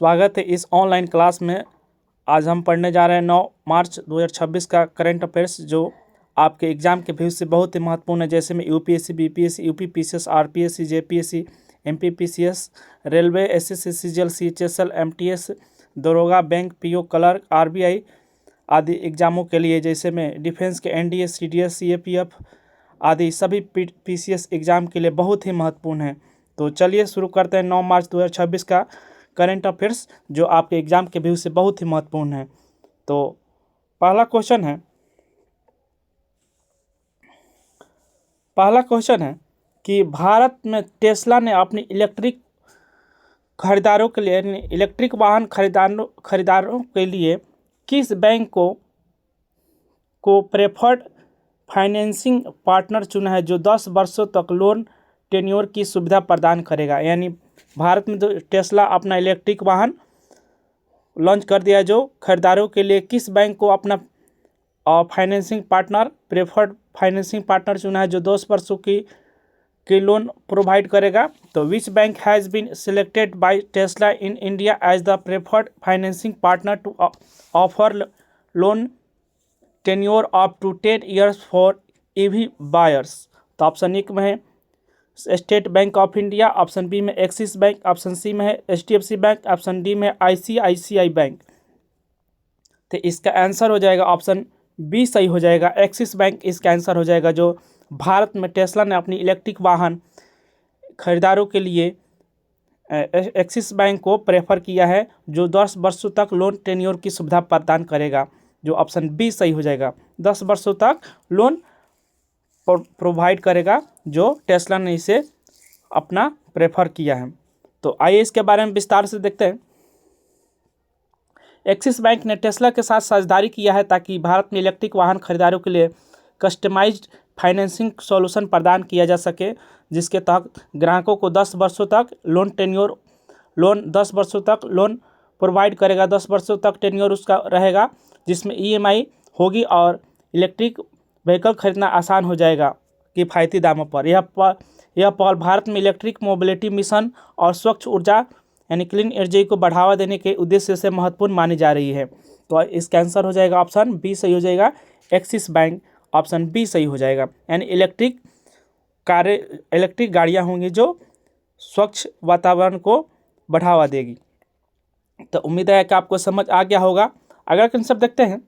स्वागत है इस ऑनलाइन क्लास में। आज हम पढ़ने जा रहे हैं 9 मार्च 2026 का करंट अफेयर्स, जो आपके एग्ज़ाम के भविष्य से बहुत ही महत्वपूर्ण है। जैसे में UPSC, BPSC, UPPCS, RPSC, JPSC, MPPCS, railway, SSC, CGL, CHSL, MTS, दरोगा, बैंक, पीओ, क्लर्क, आरबीआई आदि एग्ज़ामों के लिए, जैसे में डिफेंस के एनडीए, सीडीएस, सीएपीएफ आदि सभी पीसीएस एग्ज़ाम के लिए बहुत ही महत्वपूर्ण है। तो चलिए शुरू करते हैं 9 मार्च 2026 का करंट अफेयर्स, जो आपके एग्ज़ाम के व्यू से बहुत ही महत्वपूर्ण है। तो पहला क्वेश्चन है कि भारत में टेस्ला ने अपनी इलेक्ट्रिक खरीदारों के लिए, इलेक्ट्रिक वाहन खरीदारों के लिए किस बैंक को प्रेफर्ड फाइनेंसिंग पार्टनर चुना है, जो 10 वर्षों तक लोन टेन्योर की सुविधा प्रदान करेगा। यानी भारत में जो टेस्ला अपना इलेक्ट्रिक वाहन लॉन्च कर दिया है, जो खरीदारों के लिए किस बैंक को अपना financing partner, preferred financing partner चुना है, जो 10 वर्षों की लोन प्रोवाइड करेगा। तो which bank has been selected by Tesla in India as the preferred financing partner to offer loan tenure up to 10 years for EV buyers. तो option एक में है State Bank of India, option B में Axis Bank, option C में है HDFC Bank, option D में ICICI Bank. तो इसका आंसर हो जाएगा ऑप्शन बी सही हो जाएगा, एक्सिस बैंक इसका आंसर हो जाएगा। जो भारत में टेस्ला ने अपनी इलेक्ट्रिक वाहन खरीदारों के लिए एक्सिस बैंक को प्रेफर किया है, जो 10 वर्षों तक लोन टेन्योर की सुविधा प्रदान करेगा, जो ऑप्शन बी सही हो जाएगा। 10 वर्षों तक लोन प्रोवाइड करेगा, जो टेस्ला ने इसे अपना प्रेफर किया है। तो आइए इसके बारे में विस्तार से देखते हैं। एक्सिस बैंक ने टेस्ला के साथ साझेदारी किया है ताकि भारत में इलेक्ट्रिक वाहन खरीदारों के लिए कस्टमाइज्ड फाइनेंसिंग सॉल्यूशन प्रदान किया जा सके, जिसके तहत ग्राहकों को 10 वर्षों तक लोन प्रोवाइड करेगा। 10 वर्षों तक टेन्योर उसका रहेगा, जिसमें ईएमआई होगी और इलेक्ट्रिक व्हीकल खरीदना आसान हो जाएगा किफ़ायती दामों पर। यह पहल भारत में इलेक्ट्रिक मोबिलिटी मिशन और स्वच्छ ऊर्जा यानी क्लीन एनर्जी को बढ़ावा देने के उद्देश्य से महत्वपूर्ण मानी जा रही है। तो इसका आंसर हो जाएगा ऑप्शन बी सही हो जाएगा, एक्सिस बैंक ऑप्शन बी सही हो जाएगा। यानी इलेक्ट्रिक गाड़ियाँ होंगी जो स्वच्छ वातावरण को बढ़ावा देगी। तो उम्मीद है कि आपको समझ आ गया होगा। अगला कंसेप्ट देखते हैं।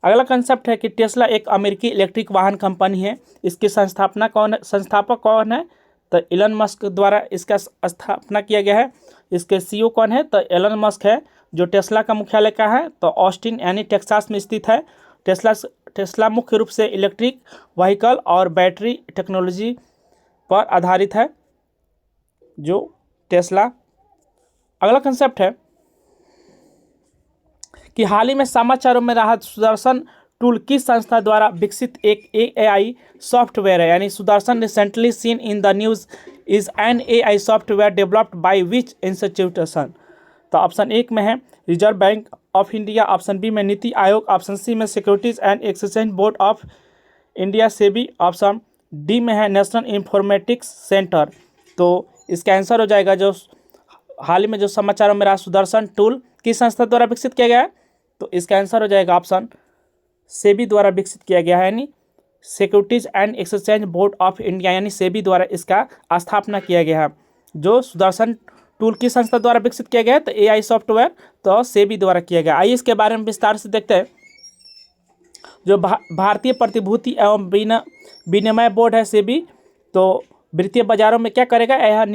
अगला कंसेप्ट है कि टेस्ला एक अमेरिकी इलेक्ट्रिक वाहन कंपनी है। इसकी संस्थापक कौन है? तो एलन मस्क द्वारा इसका स्थापना किया गया है। इसके सीईओ कौन है? तो एलन मस्क है। जो टेस्ला का मुख्यालय का है तो ऑस्टिन यानी टेक्सास में स्थित है। टेस्ला मुख्य रूप से इलेक्ट्रिक व्हीकल और बैटरी टेक्नोलॉजी पर आधारित है, जो टेस्ला। अगला कंसेप्ट है कि हाल ही में समाचारों में रहा सुदर्शन टूल किस संस्था द्वारा विकसित एक एआई सॉफ्टवेयर है। यानी Sudarshan recently seen in the news is an AI software developed by which institution. तो ऑप्शन एक में है reserve bank of India, option B में नीति आयोग, ऑप्शन सी में securities and exchange board of India SEBI, option D में है national informatics centre. तो इसका आंसर हो जाएगा, जो हाल ही में जो समाचारों में रहा सुदर्शन टूल किस संस्था द्वारा विकसित किया गया है, तो इसका आंसर हो जाएगा ऑप्शन सेबी द्वारा विकसित किया गया है, यानी securities and exchange board of India, यानी सेबी द्वारा इसका स्थापना किया गया है। जो सुदर्शन टूल किस संस्था द्वारा विकसित किया गया है, तो एआई सॉफ्टवेयर तो सेबी द्वारा किया गया। आइए इसके बारे में विस्तार से देखते हैं। जो भारतीय प्रतिभूति एवं विनिमय बोर्ड है सेबी, तो वित्तीय बाजारों में क्या करेगा? यह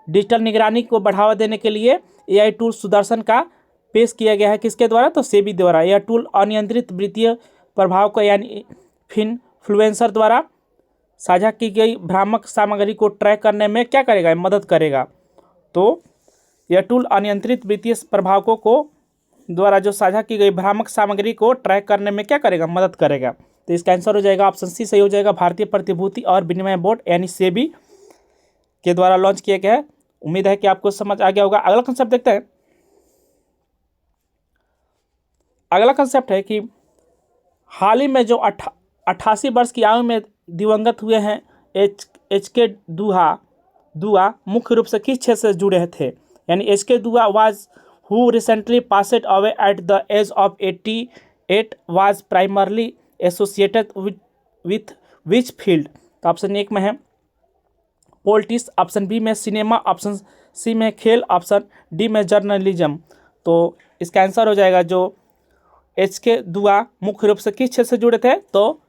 डिजिटल निगरानी को बढ़ावा देने के लिए एआई टूल सुदर्शन का पेश किया गया है। किसके द्वारा? तो सेबी द्वारा। यह टूल अनियंत्रित वित्तीय प्रभाव को यानी इन्फ्लुएंसर द्वारा साझा की गई भ्रामक सामग्री को ट्रैक करने में क्या करेगा? मदद करेगा। तो यह टूल अनियंत्रित वित्तीय प्रभावकों को द्वारा जो साझा की गई भ्रामक सामग्री को ट्रैक करने में क्या करेगा? मदद करेगा। तो इसका आंसर हो जाएगा ऑप्शन सी सही हो जाएगा, भारतीय प्रतिभूति और विनिमय बोर्ड यानी सेबी के द्वारा लॉन्च किया गया है। उम्मीद है कि आपको समझ आ गया होगा। अगला कंसेप्ट देखते हैं। अगला कंसेप्ट है कि हाल ही में जो 88 वर्ष की आयु में दिवंगत हुए हैं एच के दुआ मुख्य रूप से किस क्षेत्र से जुड़े थे? यानी HK Dua was who recently passed away at the age of 88 was primarily associated with which field. तो ऑप्शन 1 में है पॉलिटिक्स, ऑप्शन बी में सिनेमा, ऑप्शन सी में खेल, ऑप्शन डी में जर्नलिज्म। तो इसका आंसर हो जाएगा जो HK दुआ मुख्य रूप से किस क्षेत्र से जुड़े थे, तो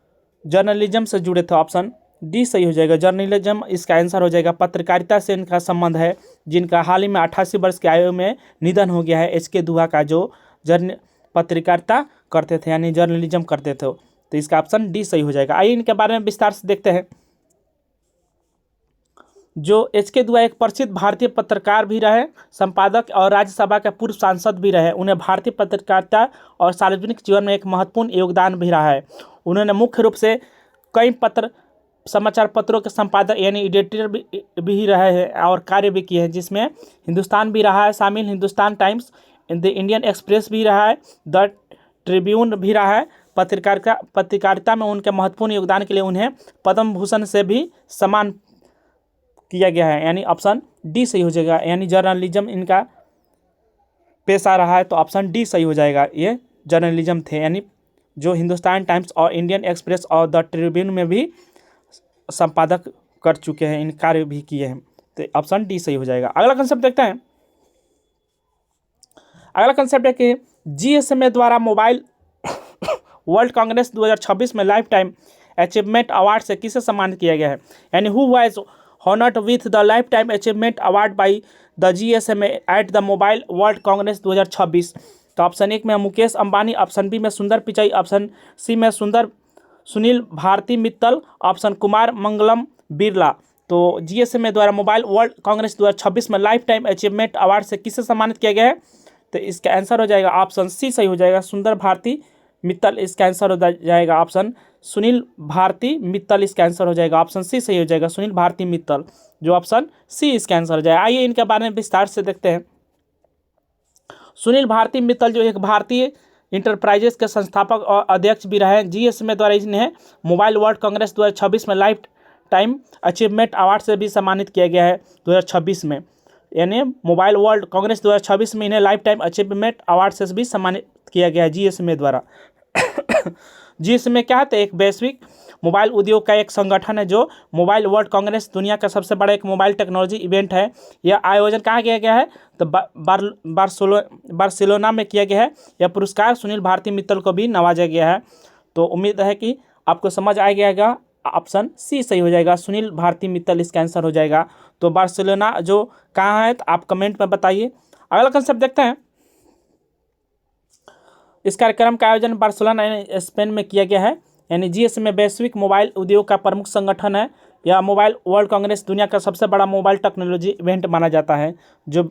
जर्नलिज्म से जुड़े थे। ऑप्शन डी सही हो जाएगा, जर्नलिज्म इसका आंसर हो जाएगा। पत्रकारिता से इनका संबंध है, जिनका हाल ही में 88 वर्ष की आयु में निधन हो गया है HK दुआ का, जो पत्रकारिता करते थे यानी जर्नलिज्म करते थे। तो इसका ऑप्शन डी सही हो जाएगा। आइए इनके बारे में विस्तार से देखते हैं। जो HK दुआ एक प्रसिद्ध भारतीय पत्रकार भी रहे, संपादक और राज्यसभा के पूर्व सांसद भी रहे। उन्हें भारतीय पत्रकारिता और सार्वजनिक जीवन में एक महत्वपूर्ण योगदान भी रहा है। उन्होंने मुख्य रूप से कई समाचार पत्रों के संपादक यानी एडिटर भी रहे हैं और कार्य भी किए हैं, जिसमें हिंदुस्तान भी रहा है शामिल, Hindustan times, the Indian express भी रहा है, द ट्रिब्यून भी रहा है। पत्रकारिता में उनके महत्वपूर्ण योगदान के लिए उन्हें पद्म भूषण से भी सम्मान किया गया है, यानी ऑप्शन डी सही हो जाएगा। यानी जर्नलिज्म इनका पेशा रहा है, तो ऑप्शन डी सही हो जाएगा। ये जर्नलिज्म थे, यानी जो हिंदुस्तान टाइम्स और इंडियन एक्सप्रेस और द ट्रिब्यून में भी संपादक कर चुके हैं, इन कार्य भी किए हैं। तो ऑप्शन डी सही हो जाएगा। अगला कंसेप्ट देखते हैं। अगला कंसेप्ट है कि GSMA द्वारा मोबाइल वर्ल्ड कांग्रेस 2026 में लाइफ टाइम अचीवमेंट अवार्ड से किसे सम्मानित किया गया है, यानी who was honoured with the life time achievement award by the GSMA at the mobile world Congress 2026। तो ऑप्शन 1 में मुकेश अंबानी, ऑप्शन बी में सुंदर पिचाई, ऑप्शन सी में सुनील भारती मित्तल, ऑप्शन कुमार मंगलम बिरला। तो GSMA द्वारा मोबाइल वर्ल्ड कांग्रेस 2026 में लाइफ टाइम अचीवमेंट अवार्ड से किसे सम्मानित किया गया है, तो इसका आंसर हो जाएगा ऑप्शन सी सही हो जाएगा, सुंदर भारती मित्तल। इसका आंसर हो जाएगा ऑप्शन सुनील भारती मित्तल, इसका आंसर हो जाएगा ऑप्शन सी सही हो जाएगा, सुनील भारती मित्तल, जो ऑप्शन सी इसका आंसर हो जाएगा। आइए इनके बारे में विस्तार से देखते हैं। सुनील भारती मित्तल जो एक भारतीय इंटरप्राइजेस के संस्थापक और अध्यक्ष भी रहे हैं। GSMA द्वारा इन्हें मोबाइल वर्ल्ड कांग्रेस 2026 में लाइफ टाइम अचीवमेंट अवार्ड से भी सम्मानित किया गया है 2026 में, यानी मोबाइल वर्ल्ड कांग्रेस 2026 में इन्हें लाइफ टाइम अचीवमेंट अवार्ड से भी सम्मानित किया गया है GSMA द्वारा। GSMA क्या है, तो एक वैश्विक मोबाइल उद्योग का एक संगठन है। जो मोबाइल वर्ल्ड कांग्रेस दुनिया का सबसे बड़ा एक मोबाइल टेक्नोलॉजी इवेंट है। यह आयोजन कहाँ किया गया है, तो बार्सिलोना में किया गया है। यह पुरस्कार सुनील भारती मित्तल को भी नवाजा गया है। तो उम्मीद है कि आपको समझ आ गया, ऑप्शन सी सही हो जाएगा, सुनील भारती मित्तल इसका आंसर हो जाएगा। तो बार्सिलोना जो कहाँ है, तो आप कमेंट में बताइए। अगला कंसेप्ट देखते हैं। इस कार्यक्रम का आयोजन बार्सिलोना स्पेन में किया गया है, यानी GSMA वैश्विक मोबाइल उद्योग का प्रमुख संगठन है। यह मोबाइल वर्ल्ड कांग्रेस दुनिया का सबसे बड़ा मोबाइल टेक्नोलॉजी इवेंट माना जाता है, जो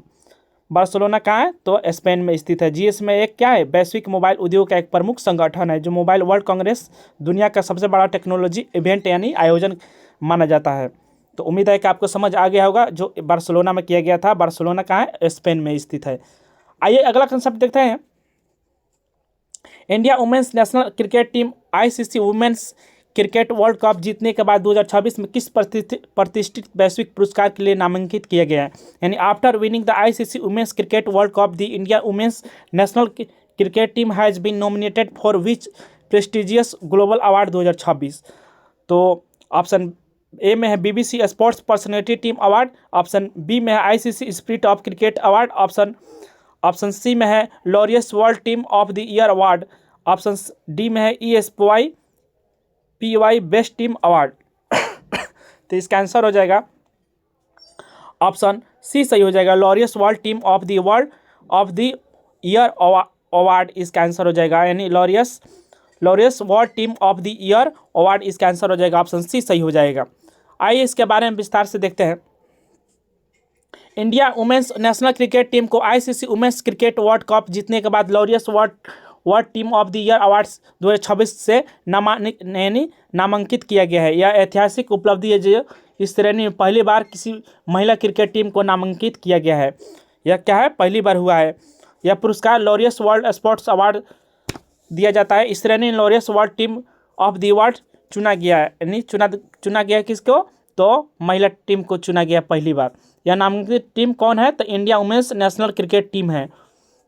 बार्सिलोना कहाँ है, तो स्पेन में स्थित है। GSMA एक क्या है, वैश्विक मोबाइल उद्योग का एक प्रमुख संगठन है, जो मोबाइल वर्ल्ड कांग्रेस दुनिया का सबसे बड़ा टेक्नोलॉजी इवेंट यानी आयोजन माना जाता है। तो उम्मीद है कि आपको समझ आ गया होगा, जो बार्सिलोना में किया गया था। बार्सिलोना कहाँ है, स्पेन में स्थित है। आइए अगला कंसेप्ट देखते हैं। India women's national cricket team ICC women's cricket world cup जीतने के बाद 2026 में किस प्रतिष्ठित वैश्विक पुरस्कार के लिए नामांकित किया गया है, यानी after winning the ICC women's cricket world cup the India women's national cricket team has been nominated for which prestigious global award 2026। तो ऑप्शन ए में है BBC sports personality team award, option B में है ICC spirit of cricket award, option C में है Laureus world team of the year award, option D में है ESPY best team award. तो इसका आंसर हो जाएगा ऑप्शन सी सही हो जाएगा, Laureus world team of the year award इसका आंसर हो जाएगा, यानी Laureus world team of the year award इसका आंसर हो जाएगा, ऑप्शन सी सही हो जाएगा। आइए इसके बारे में विस्तार से देखते हैं। India women's national cricket team को ICC women's cricket world cup जीतने के बाद Laureus world team of the year awards 2026 से नामांकित किया गया है। यह ऐतिहासिक उपलब्धि है, जो इस श्रेणी में पहली बार किसी महिला क्रिकेट टीम को नामांकित किया गया है। यह क्या है, पहली बार हुआ है। यह पुरस्कार लॉरियस वर्ल्ड स्पोर्ट्स अवार्ड दिया जाता है। इस श्रेणी में Laureus world team of the award चुना गया है, यानी चुना गया है किसको, तो महिला टीम को चुना गया पहली बार। यह नामांकित टीम कौन है? तो India women's national cricket team है,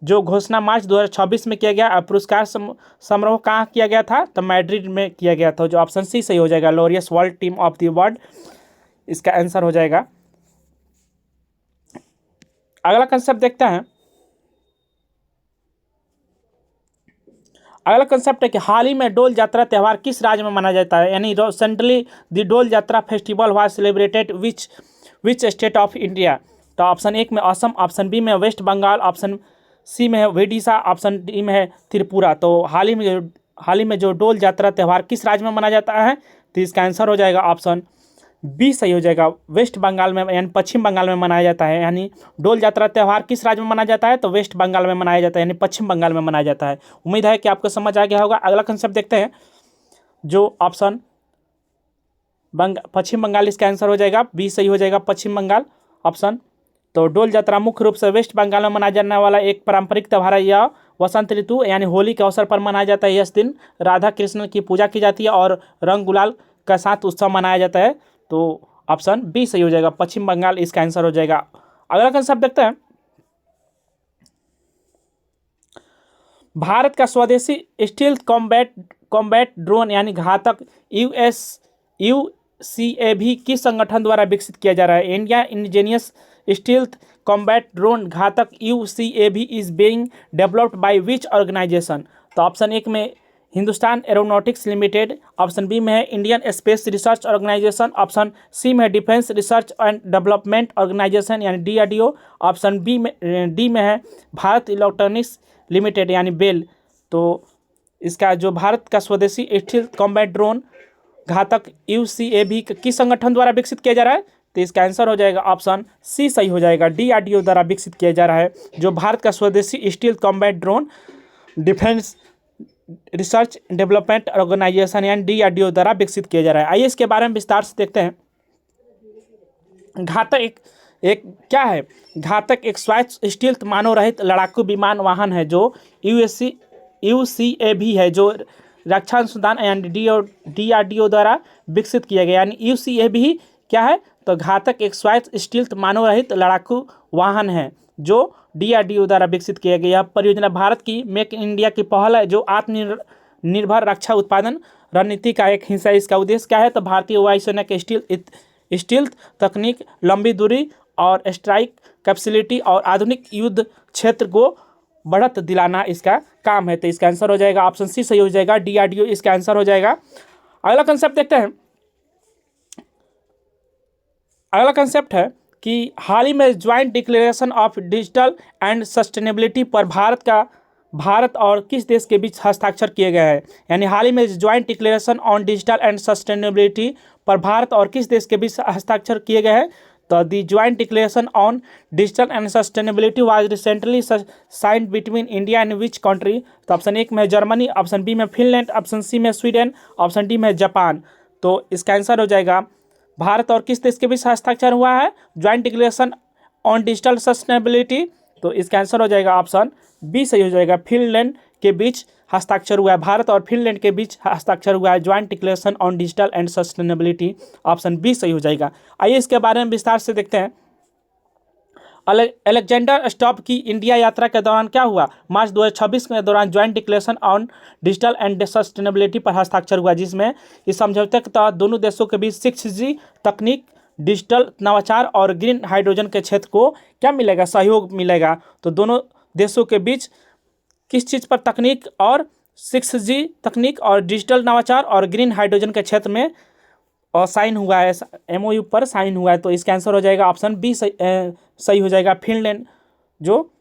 जो घोषणा मार्च 2026 में किया गया। और पुरस्कार समारोह कहाँ किया गया था? तो मैड्रिड में किया गया था, जो ऑप्शन सी सही हो जाएगा, Laureus world team of the world इसका आंसर हो जाएगा। अगला कंसेप्ट देखते हैं। अगला कंसेप्ट है कि हाल ही में डोल यात्रा त्यौहार किस राज्य में मनाया जाता है? यानी रिसेंटली द डोल यात्रा festival was celebrated which state of India? तो ऑप्शन एक में असम, ऑप्शन बी में वेस्ट बंगाल, ऑप्शन सी में है ओडिशा, ऑप्शन डी में है त्रिपुरा। तो हाल ही में जो डोल यात्रा त्यौहार किस राज्य में मनाया जाता है? तो इसका आंसर हो जाएगा ऑप्शन बी सही हो जाएगा, वेस्ट बंगाल में यानी पश्चिम बंगाल में मनाया जाता है। यानी डोल यात्रा त्यौहार किस राज्य में मनाया जाता है? तो वेस्ट बंगाल में मनाया जाता है, यानी पश्चिम बंगाल में मनाया जाता है। उम्मीद है कि आपको समझ आ गया होगा। अगला कंसेप्ट देखते हैं, जो ऑप्शन पश्चिम बंगाल इसका आंसर हो जाएगा, बी सही हो जाएगा, पश्चिम बंगाल ऑप्शन। तो डोल यात्रा मुख्य रूप से वेस्ट बंगाल में मनाया जाने वाला एक पारंपरिक त्यौहार है। यह वसंत ऋतु यानी होली के अवसर पर मनाया जाता है। इस दिन राधा कृष्ण की पूजा की जाती है और रंग गुलाल का साथ उत्सव मनाया जाता है। तो ऑप्शन बी सही हो जाएगा, पश्चिम बंगाल इसका आंसर हो जाएगा। अगला कंसेप्ट देखते हैं, भारत का स्वदेशी स्टील्थ कॉम्बैट ड्रोन यानी घातक यूसीएवी किस संगठन द्वारा विकसित किया जा रहा है? India indigenous stealth combat drone Ghatak UCAV is being developed by which organisation? तो ऑप्शन एक में Hindustan aeronautics limited, option B में है Indian space research organisation, option C में है defence research and development organisation यानी डीआरडीओ, ऑप्शन डी में है भारत इलेक्ट्रॉनिक्स लिमिटेड यानी बेल। तो इसका जो भारत का स्वदेशी stealth combat drone Ghatak UCAV किस संगठन द्वारा विकसित किया जा रहा है? तो इसका आंसर हो जाएगा ऑप्शन सी सही हो जाएगा, डीआरडीओ द्वारा विकसित किया जा रहा है। जो भारत का स्वदेशी stealth combat drone defence research development organisation यानी डीआरडीओ द्वारा विकसित किया जा रहा है। आइए इसके बारे में विस्तार से देखते हैं। घातक एक क्या है? घातक एक स्वायत्त स्टील्थ मानव रहित लड़ाकू विमान वाहन है, जो यूसीएवी है, जो रक्षा अनुसंधान यानी डीआरडीओ द्वारा विकसित किया गया। यानी यूसीएवी क्या है? तो घातक एक स्वायत्त स्टील्थ मानव रहित लड़ाकू वाहन है, जो डीआरडीओ द्वारा विकसित किया गया। परियोजना भारत की मेक इन इंडिया की पहल है, जो आत्मनिर्भर रक्षा उत्पादन रणनीति का एक हिस्सा है। इसका उद्देश्य क्या है? तो भारतीय वायुसेना के स्टील्थ तकनीक, लंबी दूरी और स्ट्राइक कैपेसिटी और आधुनिक युद्ध क्षेत्र को बढ़त दिलाना इसका काम है। तो इसका आंसर हो जाएगा ऑप्शन सी सही हो जाएगा, डीआरडीओ इसका आंसर हो जाएगा। अगला कंसेप्ट देखते हैं। अगला कंसेप्ट है कि हाल ही में joint declaration of digital and sustainability पर भारत और किस देश के बीच हस्ताक्षर किए गए हैं? यानी हाल ही में joint declaration on digital and sustainability पर भारत और किस देश के बीच हस्ताक्षर किए गए हैं? तो the joint declaration on digital and sustainability was recently signed between India and which country? तो ऑप्शन एक में जर्मनी, ऑप्शन बी में फिनलैंड, ऑप्शन सी में स्वीडन, ऑप्शन डी में जापान। तो इसका आंसर हो जाएगा भारत और किस देश के बीच हस्ताक्षर हुआ है joint declaration on digital sustainability? तो इसका आंसर हो जाएगा ऑप्शन बी सही हो जाएगा, फिनलैंड के बीच हस्ताक्षर हुआ है। भारत और फिनलैंड के बीच हस्ताक्षर हुआ है joint declaration on digital and sustainability, option B सही हो जाएगा। आइए इसके बारे में विस्तार से देखते हैं। अलेक्जेंडर स्टॉप की इंडिया यात्रा के दौरान क्या हुआ? मार्च 2026 के दौरान joint declaration on digital and sustainability पर हस्ताक्षर हुआ, जिसमें इस समझौते के तहत दोनों देशों के बीच 6G तकनीक, डिजिटल नवाचार और ग्रीन हाइड्रोजन के क्षेत्र को क्या मिलेगा? सहयोग मिलेगा। तो दोनों देशों के बीच किस चीज़ पर तकनीक और 6G तकनीक और डिजिटल नवाचार और ग्रीन हाइड्रोजन के क्षेत्र में और साइन हुआ है, MOU पर साइन हुआ है। तो इसका आंसर हो जाएगा ऑप्शन बी सही हो जाएगा, फिनलैंड, जो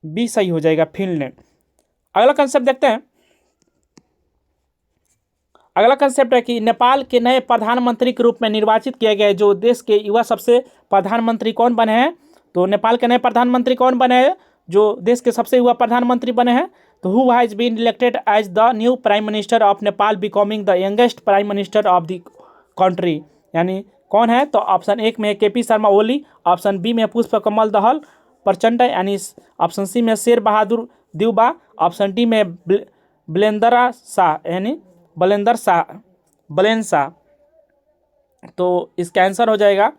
बी सही हो जाएगा, फिनलैंड। अगला कंसेप्ट देखते हैं। अगला कंसेप्ट है कि नेपाल के नए प्रधानमंत्री के रूप में निर्वाचित किए गए जो देश के युवा सबसे प्रधानमंत्री कौन बने हैं? तो नेपाल के नए प्रधानमंत्री कौन बने हैं जो देश के सबसे युवा प्रधानमंत्री बने हैं? तो who has been elected as the new prime minister of Nepal becoming the youngest prime minister of the country? यानी कौन है? तो ऑप्शन एक में KP Sharma Oli, option B में पुष्प कमल दहल प्रचंड, यानी ऑप्शन सी में शेर बहादुर देउबा, ऑप्शन डी में बलेंदर शाह यानी बलेन शाह। तो इसका आंसर हो जाएगा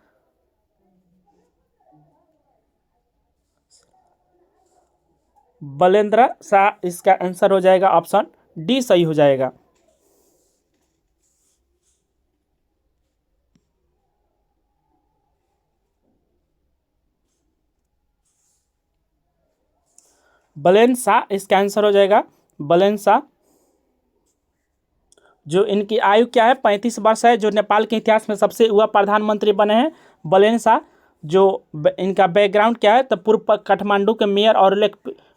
बलेंद्र शाह। इसका आंसर हो जाएगा ऑप्शन डी सही हो जाएगा। बलेन शाह इसका आंसर हो जाएगा बलेन शाह। जो इनकी आयु क्या है, 35 वर्ष है। जो नेपाल के इतिहास में सबसे युवा प्रधानमंत्री बने हैं बलेन शाह। जो इनका बैकग्राउंड क्या है, तो पूर्व काठमांडू के मेयर और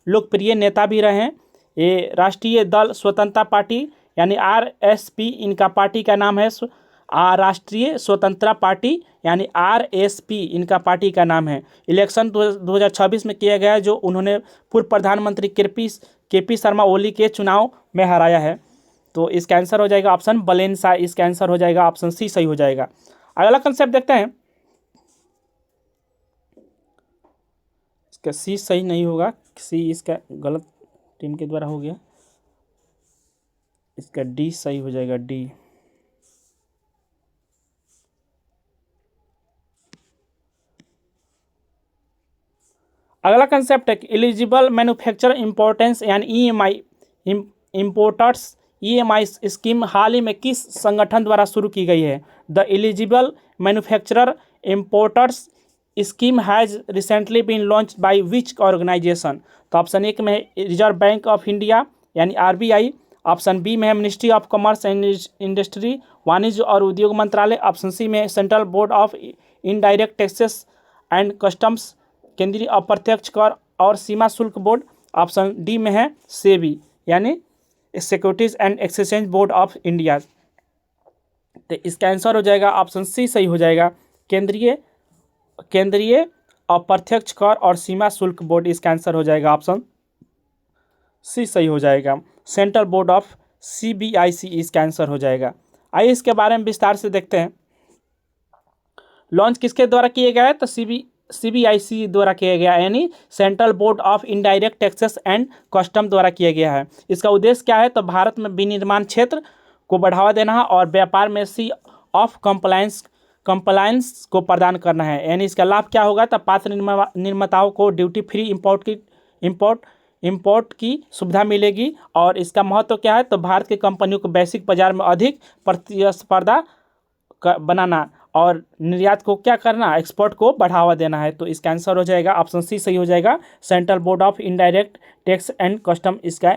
लोकप्रिय नेता भी रहे हैं। ये राष्ट्रीय दल स्वतंत्रता पार्टी यानी आरएसपी इनका पार्टी का नाम है। राष्ट्रीय स्वतंत्रता पार्टी यानी आरएसपी इनका पार्टी का नाम है। इलेक्शन 2026 में किया गया है, जो उन्होंने पूर्व प्रधानमंत्री केपी शर्मा ओली के चुनाव में हराया है। तो इसका आंसर हो जाएगा ऑप्शन बलेन शाह। इसका आंसर हो जाएगा ऑप्शन सी सही हो जाएगा। अगला कंसेप्ट देखते हैं। इसका सी सही नहीं होगा, सी इसका गलत टीम के द्वारा हो गया। इसका डी सही हो जाएगा, डी। अगला कंसेप्ट है एलिजिबल मैन्युफैक्चर इंपोर्टेंस यानी ईएमआई इम्पोर्टर्स ईएमआई स्कीम हाल ही में किस संगठन द्वारा शुरू की गई है? The eligible manufacturer importers scheme has recently been launched by which organisation? तो ऑप्शन एक में है रिजर्व बैंक ऑफ इंडिया यानी आरबीआई। ऑप्शन बी में है ministry of commerce and industry वाणिज्य और उद्योग मंत्रालय। ऑप्शन सी में central board of indirect taxes and customs केंद्रीय अप्रत्यक्ष कर और सीमा शुल्क बोर्ड। ऑप्शन डी में है सेबी यानी securities and exchange board of India. तो इसका आंसर हो जाएगा ऑप्शन सी सही हो जाएगा, केंद्रीय अप्रत्यक्ष कर और सीमा शुल्क बोर्ड। इसका आंसर हो जाएगा ऑप्शन सी सही हो जाएगा, सेंट्रल बोर्ड ऑफ सीबीआईसी इसका आंसर हो जाएगा। आइए इसके बारे में विस्तार से देखते हैं। लॉन्च किसके द्वारा किया गया है? तो सीबीआईसी द्वारा किया गया है यानी central board of indirect taxes and custom द्वारा किया गया है। इसका उद्देश्य क्या है? तो भारत में विनिर्माण क्षेत्र को बढ़ावा देना है और व्यापार में सी ऑफ कंप्लायंस को प्रदान करना है। यानी इसका लाभ क्या होगा? तो पात्र निर्माताओं को ड्यूटी फ्री इंपोर्ट की सुविधा मिलेगी। और इसका महत्व क्या है? तो भारत की कंपनियों को वैश्विक बाजार में अधिक प्रतिस्पर्धा बनाना और निर्यात को क्या करना, एक्सपोर्ट को बढ़ावा देना है। तो इसका आंसर हो जाएगा ऑप्शन सी सही हो जाएगा, central board of indirect tax and custom इसका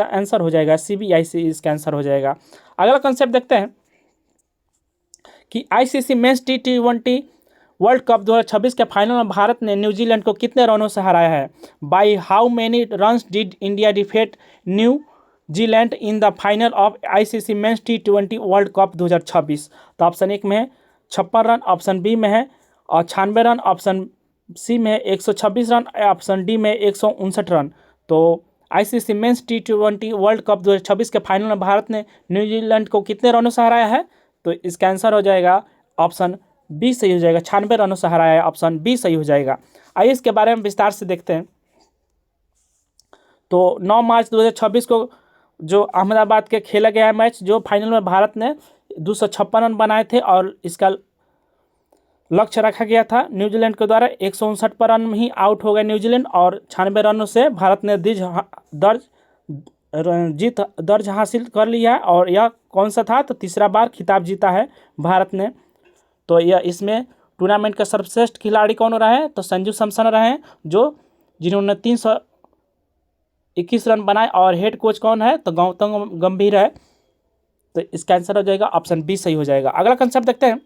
आंसर हो जाएगा, सीबीआईसी इसका आंसर हो जाएगा। अगला कंसेप्ट देखते हैं कि ICC men's T20 world cup 2026 के फाइनल में भारत ने न्यूजीलैंड को कितने रनों से हराया है? By how many runs did India defeat New Zealand in the final of ICC men's T20 world cup 2026? तो ऑप्शन एक में है 56 रन, ऑप्शन बी में है 96 रन, ऑप्शन सी में है 126 रन, ऑप्शन डी में 159 रन। तो ICC men's T20 world cup 2026 के फाइनल में भारत ने न्यूजीलैंड को कितने रनों से हराया है? तो इसका आंसर हो जाएगा ऑप्शन बी सही हो जाएगा, 96 रनों से हराया है, ऑप्शन बी सही हो जाएगा। आइए इसके बारे में विस्तार से देखते हैं। तो 9 मार्च 2026 को जो अहमदाबाद के खेला गया मैच, जो फाइनल में भारत ने 256 रन बनाए थे और इसका लक्ष्य रखा गया था न्यूजीलैंड के द्वारा। 159 पर रन में ही आउट हो गया न्यूजीलैंड और 96 रनों से भारत ने जीत दर्ज हासिल कर लिया है। और यह कौन सा था? तो तीसरा बार खिताब जीता है भारत ने। तो यह इसमें टूर्नामेंट का सर्वश्रेष्ठ खिलाड़ी कौन रहा है? तो संजू सैमसन रहे हैं, जिन्होंने 321 रन बनाए। और हेड कोच कौन है? तो गौतम गंभीर है। तो इसका आंसर हो जाएगा ऑप्शन बी सही हो जाएगा। अगला कंसेप्ट देखते हैं।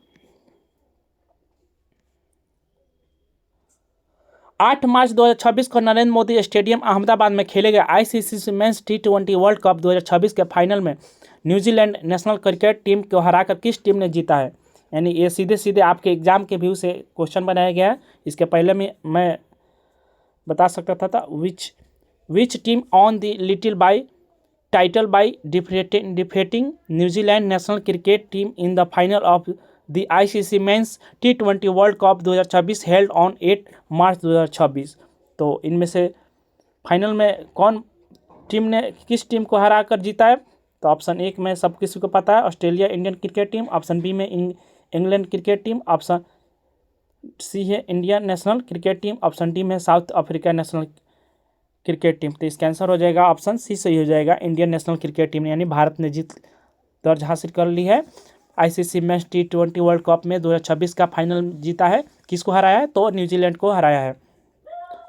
8 मार्च 2026 को नरेंद्र मोदी स्टेडियम अहमदाबाद में खेले गए ICC men's T20 world cup 2026 के फाइनल में न्यूजीलैंड नेशनल क्रिकेट टीम को हराकर किस टीम ने जीता है? यानी ये सीधे सीधे आपके एग्जाम के व्यू से क्वेश्चन बनाया गया है। इसके पहले में मैं बता सकता था which team on the little by title by डिफेटिंग New Zealand national cricket team in the final of the ICC men's T20 world cup 2026 held on 8 मार्च 2026। तो इनमें से फाइनल में कौन टीम ने किस टीम को हरा कर जीता है? तो ऑप्शन एक में सब किसी को पता है, Australia Indian cricket team. Option B में England cricket team, option C है Indian national cricket team, option D में South Africa national cricket team. तो इसका आंसर हो जाएगा ऑप्शन सी सही हो जाएगा, इंडियन नेशनल क्रिकेट टीम, यानी भारत ने जीत दर्ज हासिल कर ली है। ICC men's T20 world cup में 2026 का फाइनल जीता है, किसको हराया है? तो न्यूजीलैंड को हराया है,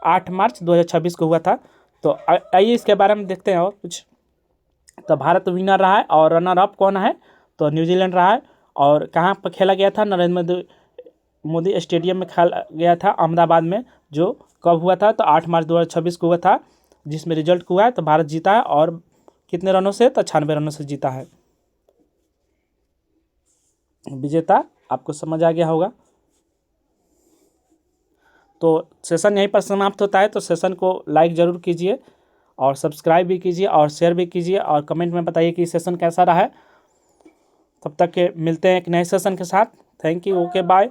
8 मार्च 2026 को हुआ था। तो आइए इसके बारे में देखते हैं और कुछ। तो भारत विनर रहा है और रनर अप कौन है? तो न्यूजीलैंड रहा है। और कहाँ पर खेला गया था? नरेंद्र मोदी स्टेडियम में खेला गया था, अहमदाबाद में। जो कब हुआ था? तो 8 मार्च 2026 को हुआ था, जिसमें रिजल्ट हुआ है तो भारत जीता है। और कितने रनों से? तो 96 रनों से जीता है। विजेता आपको समझ आ गया होगा। तो सेशन यहीं पर समाप्त होता है। तो सेशन को लाइक ज़रूर कीजिए और सब्सक्राइब भी कीजिए और शेयर भी कीजिए और कमेंट में बताइए कि सेशन कैसा रहा है। तब तक के मिलते हैं एक नए सेशन के साथ। Thank you, okay, bye.